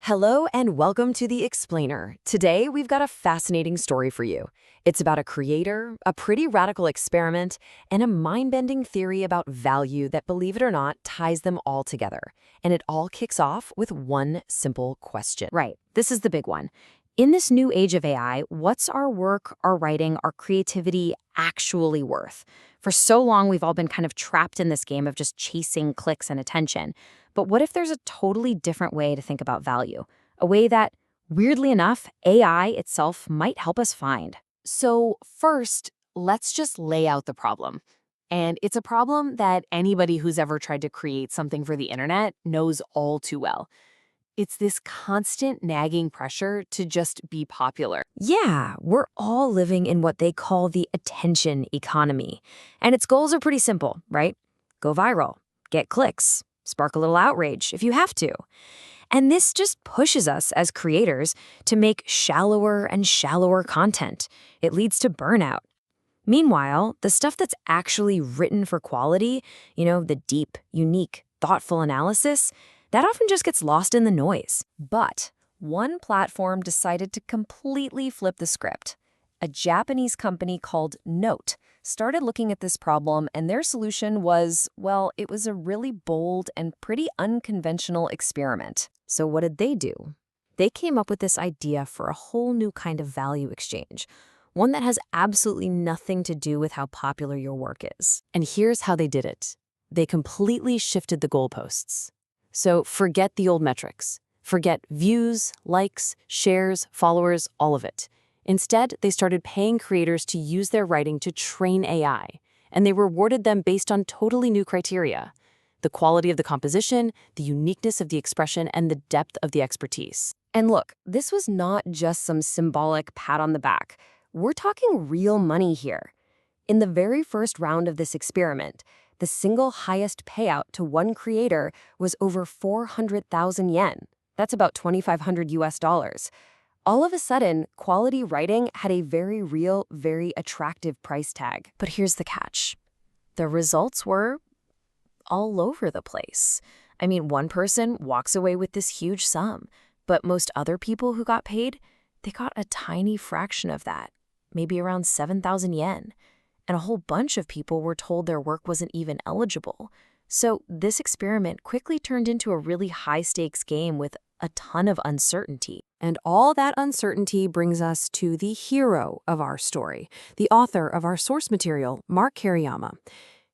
Hello and welcome to The Explainer. Today, we've got a fascinating story for you. It's about a creator, a pretty radical experiment, and a mind-bending theory about value that, believe it or not, ties them all together. And it all kicks off with one simple question. Right. This is the big one. In this new age of AI, what's our work, our writing, our creativity actually worth? For so long, we've all been kind of trapped in this game of just chasing clicks and attention. But what if there's a totally different way to think about value? A way that, weirdly enough, AI itself might help us find. So first, let's just lay out the problem. And it's a problem that anybody who's ever tried to create something for the internet knows all too well. It's this constant nagging pressure to just be popular. Yeah, we're all living in what they call the attention economy. And its goals are pretty simple, right? Go viral, get clicks, spark a little outrage if you have to. And this just pushes us as creators to make shallower and shallower content. It leads to burnout. Meanwhile, the stuff that's actually written for quality, the deep, unique, thoughtful analysis, that often just gets lost in the noise. But one platform decided to completely flip the script. A Japanese company called Note started looking at this problem, and their solution was, well, it was a really bold and pretty unconventional experiment. So what did they do? They came up with this idea for a whole new kind of value exchange, one that has absolutely nothing to do with how popular your work is. And here's how they did it. They completely shifted the goalposts. So forget the old metrics. Forget views, likes, shares, followers, all of it. Instead, they started paying creators to use their writing to train AI, and they rewarded them based on totally new criteria: the quality of the composition, the uniqueness of the expression, and the depth of the expertise. And look, this was not just some symbolic pat on the back. We're talking real money here. In the very first round of this experiment, the single highest payout to one creator was over 400,000 yen. That's about $2,500. All of a sudden, quality writing had a very real, very attractive price tag. But here's the catch. The results were all over the place. I mean, one person walks away with this huge sum, but most other people who got paid, they got a tiny fraction of that, maybe around 7,000 yen. And a whole bunch of people were told their work wasn't even eligible. So this experiment quickly turned into a really high-stakes game with a ton of uncertainty. And all that uncertainty brings us to the hero of our story, the author of our source material, Mark Kariyama.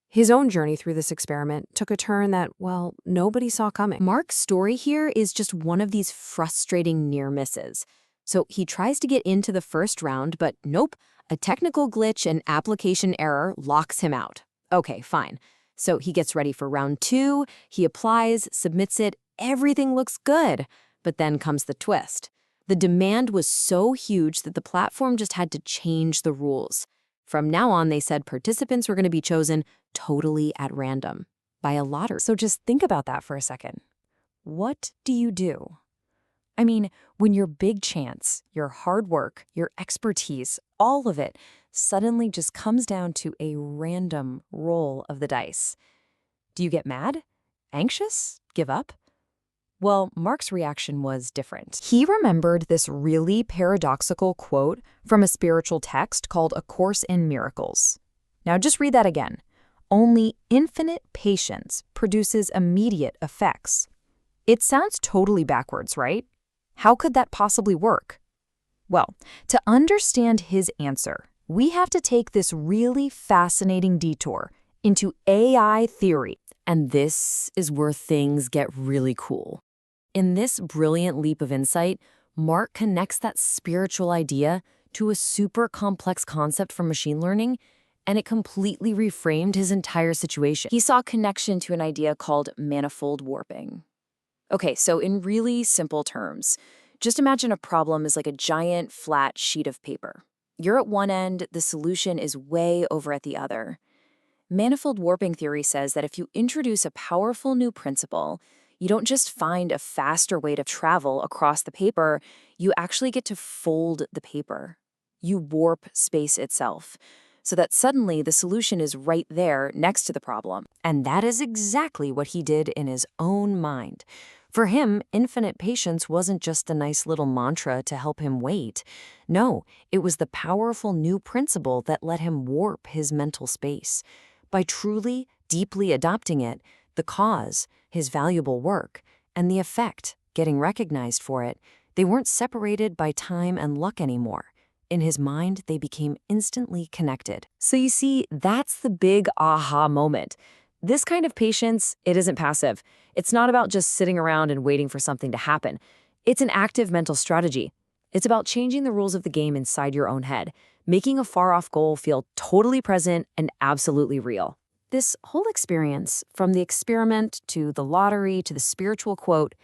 His own journey through this experiment took a turn that, well, nobody saw coming. Mark's story here is just one of these frustrating near misses. So he tries to get into the first round, but nope, a technical glitch and application error locks him out. Okay, fine. So he gets ready for round 2, he applies, submits it, everything looks good. But then comes the twist. The demand was so huge that the platform just had to change the rules. From now on, they said participants were going to be chosen totally at random by a lottery. So just think about that for a second. What do you do? I mean, when your big chance, your hard work, your expertise, all of it suddenly just comes down to a random roll of the dice. Do you get mad? Anxious? Give up? Well, Mark's reaction was different. He remembered this really paradoxical quote from a spiritual text called A Course in Miracles. Now just read that again. Only infinite patience produces immediate effects. It sounds totally backwards, right? How could that possibly work? Well, to understand his answer, we have to take this really fascinating detour into AI theory, and this is where things get really cool. In this brilliant leap of insight, Mark connects that spiritual idea to a super complex concept from machine learning, and it completely reframed his entire situation. He saw a connection to an idea called manifold warping. Okay, so in really simple terms, just imagine a problem is like a giant flat sheet of paper. You're at one end, the solution is way over at the other. Manifold warping theory says that if you introduce a powerful new principle, you don't just find a faster way to travel across the paper, you actually get to fold the paper. You warp space itself, so that suddenly the solution is right there next to the problem. And that is exactly what he did in his own mind. For him, infinite patience wasn't just a nice little mantra to help him wait. No, it was the powerful new principle that let him warp his mental space. By truly, deeply adopting it, the cause, his valuable work, and the effect, getting recognized for it, they weren't separated by time and luck anymore. In his mind, they became instantly connected. So you see, that's the big aha moment. This kind of patience, it isn't passive. It's not about just sitting around and waiting for something to happen. It's an active mental strategy. It's about changing the rules of the game inside your own head, making a far-off goal feel totally present and absolutely real. This whole experience, from the experiment to the lottery to the spiritual quote,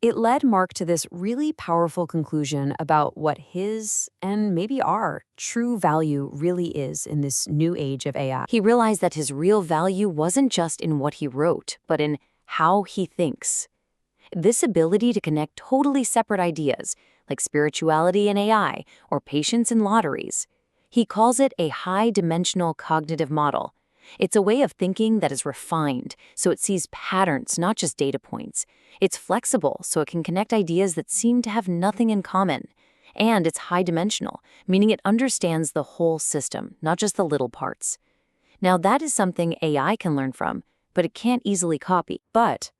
it led Mark to this really powerful conclusion about what his, and maybe our, true value really is in this new age of AI. He realized that his real value wasn't just in what he wrote, but in how he thinks. This ability to connect totally separate ideas, like spirituality and AI, or patience and lotteries. He calls it a high-dimensional cognitive model. It's a way of thinking that is refined, so it sees patterns, not just data points. It's flexible, so it can connect ideas that seem to have nothing in common. And it's high-dimensional, meaning it understands the whole system, not just the little parts. Now, that is something AI can learn from, but it can't easily copy. But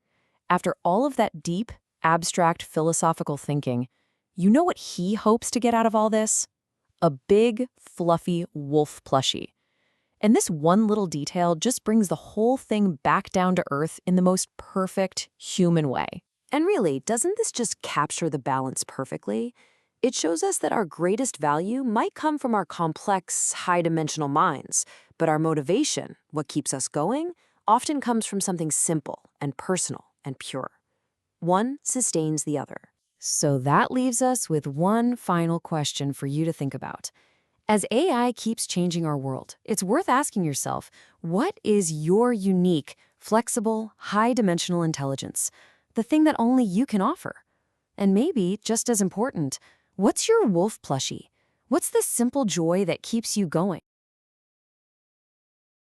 after all of that deep, abstract philosophical thinking, you know what he hopes to get out of all this? A big, fluffy wolf plushie. And this one little detail just brings the whole thing back down to earth in the most perfect human way. And really, doesn't this just capture the balance perfectly? It shows us that our greatest value might come from our complex, high-dimensional minds, but our motivation, what keeps us going, often comes from something simple and personal and pure. One sustains the other. So that leaves us with one final question for you to think about. As AI keeps changing our world, it's worth asking yourself, what is your unique, flexible, high-dimensional intelligence? The thing that only you can offer? And maybe, just as important, what's your wolf plushie? What's the simple joy that keeps you going?